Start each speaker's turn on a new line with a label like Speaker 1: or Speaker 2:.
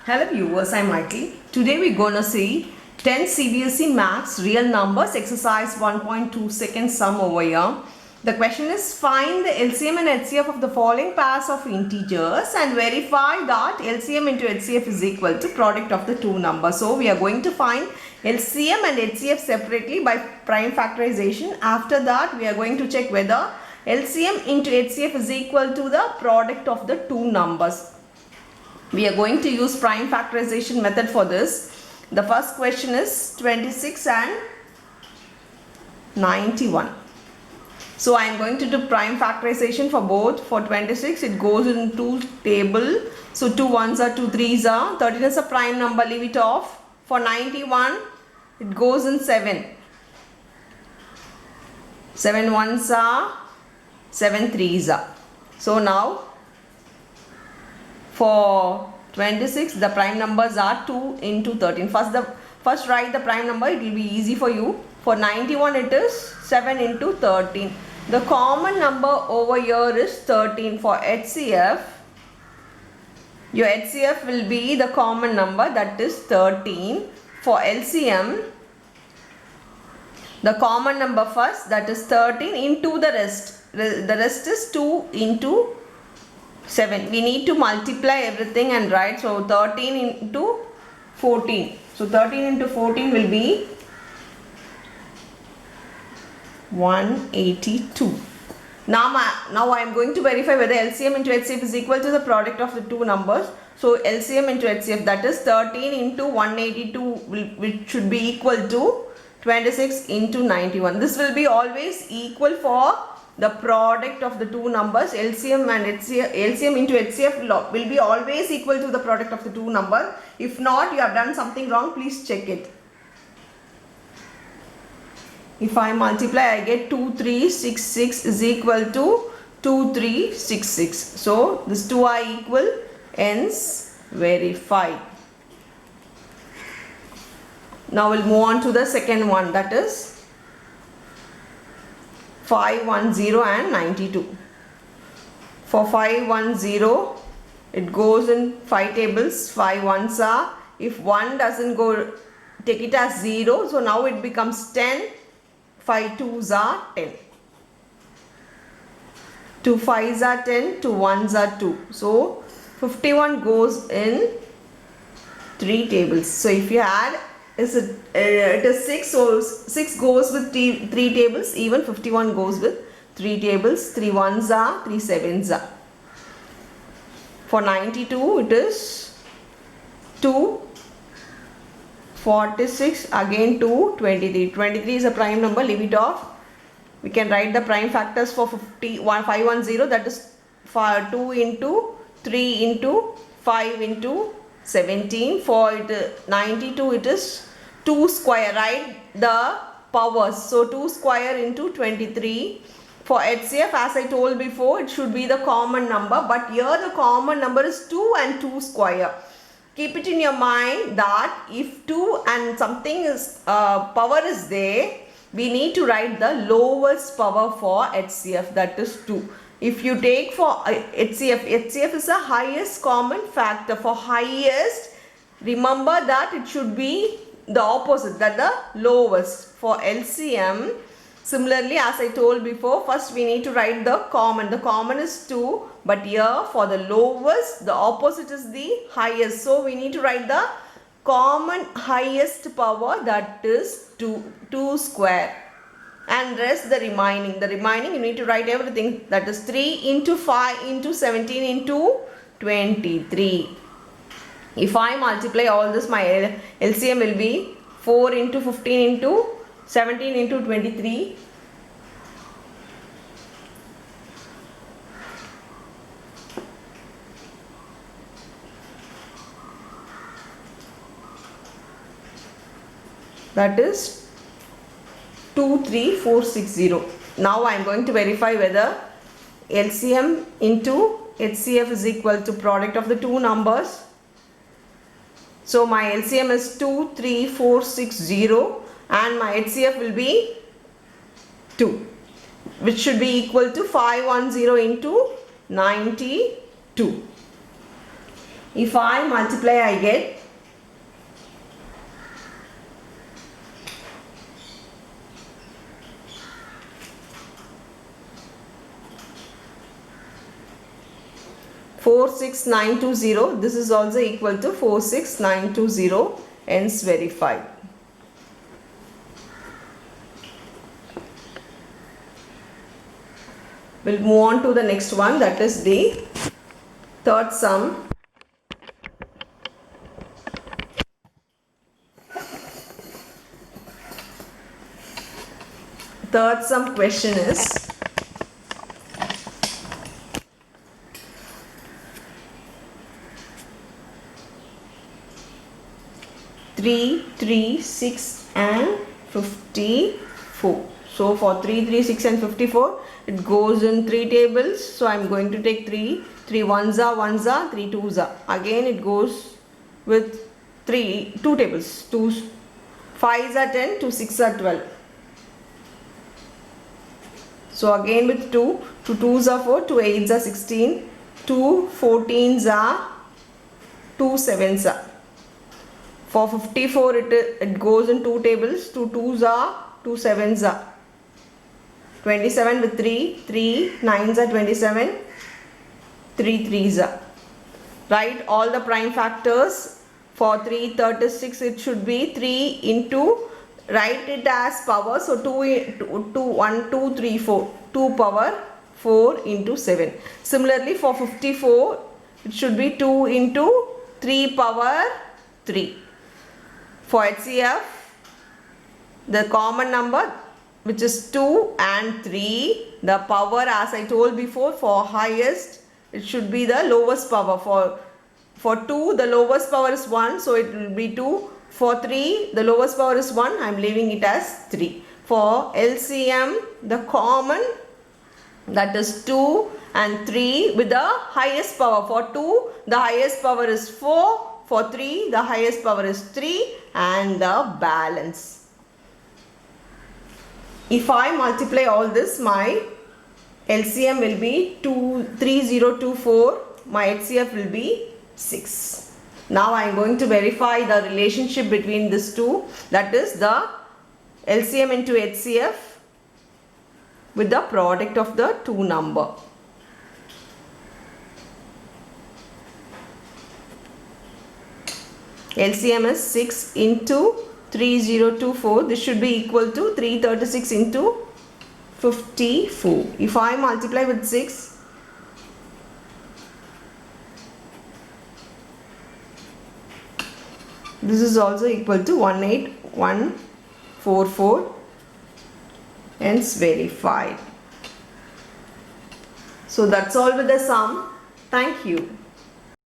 Speaker 1: Hello viewers, I'm Maitli. Today we're gonna see 10 CBSE Maths real numbers exercise 1.2 second sum over here. The question is find the LCM and HCF of the following pairs of integers and verify that LCM into HCF is equal to product of the two numbers. So we are going to find LCM and HCF separately by prime factorization. After that we are going to check whether LCM into HCF is equal to the product of the two numbers. We are going to use prime factorization method for this. The first question is 26 and 91. So I am going to do prime factorization for both. For 26 it goes into table. So 2 1s are 2 3s are. 13 is a prime number, leave it off. For 91 it goes in 7. 7 1s are 7 3s are. So now for 26 the prime numbers are 2 into 13. First write the prime number, it will be easy for you. For 91 it is 7 into 13. The common number over here is 13. For HCF, your HCF will be the common number, that is 13. For LCM, the common number first, that is 13 into the rest. The rest is 2 into 7. We need to multiply everything and write. So 13 into 14. So 13 into 14 will be 182. Now I am going to verify whether LCM into HCF is equal to the product of the two numbers. So LCM into HCF, that is 13 into 182 which should be equal to 26 into 91. This will be always equal for the product of the two numbers. LCM and HCF, LCM into HCF will be always equal to the product of the two numbers. If not, you have done something wrong, please check it. If I multiply, I get 2366 is equal to 2366. So these two are equal, hence verify. Now we'll move on to the second one, that is 510 and 92. For 510 it goes in 5 tables. 5 1s are, if 1 doesn't go, take it as 0, so now it becomes 10. 5 2s are 10. 2 5s are 10, 2 1s are 2. So 51 goes in 3 tables. So if you add, it is 6, so 6 goes with 3 tables, even 51 goes with 3 tables. 3 1s are, 3 7s are. For 92 it is 2 46, again 2 23. 23 is a prime number, leave it off. We can write the prime factors for 510, that is 2 into 3 into 5 into 17. For 92 it is 2 square, right, the powers, so 2 square into 23. For HCF, as I told before, it should be the common number, but here the common number is 2 and 2 square. Keep it in your mind that if 2 and something is power is there, we need to write the lowest power for HCF, that is 2. If you take for HCF is the highest common factor. For highest, remember that it should be the opposite, that the lowest. For LCM, similarly as I told before, first we need to write the common. The common is 2, but here for the lowest, the opposite is the highest. So we need to write the common highest power, that is 2 square. And rest the remaining. The remaining you need to write everything, that is 3 into 5 into 17 into 23. If I multiply all this, my LCM will be 4 into 15 into 17 into 23. That is 23460. Now I am going to verify whether LCM into HCF is equal to product of the two numbers. So my LCM is 23460 and my HCF will be 2, which should be equal to 510 into 92. If I multiply, I get 46920. This is also equal to 46920, hence verified. We'll move on to the next one, that is the third sum. Third sum question is three, 3, 6 and 54. So for 3, 3, 6 and 54, it goes in 3 tables. So I am going to take 3. 3 ones are 3 twos are. Again it goes with 2 tables. 2 5s are 10, 2 6 are 12. So again with 2 2s are 4, 2 8s are 16, 2 14s are 2 7s are. For 54 it goes in 2 tables. 2 2s are, 2 7s are. 27 with 3 9s are 27, 3 3s are. Write all the prime factors. For 336 it should be 3 into, write it as power. So 1 2 3 4, 2 power 4 into 7. Similarly for 54 it should be 2 into 3 power 3. For HCF, the common number, which is 2 and 3, the power, as I told before, for highest it should be the lowest power. For 2 the lowest power is 1, so it will be 2. For 3 the lowest power is 1, I am leaving it as 3. For LCM, the common, that is 2 and 3 with the highest power. For 2 the highest power is 4, for 3 the highest power is 3, and the balance. If I multiply all this, my LCM will be 3024, my HCF will be 6. Now I am going to verify the relationship between these two, that is the LCM into HCF with the product of the two number. LCM is 6 into 3024. This should be equal to 336 into 54. If I multiply with 6, this is also equal to 18144, hence verified. So that's all with the sum. Thank you.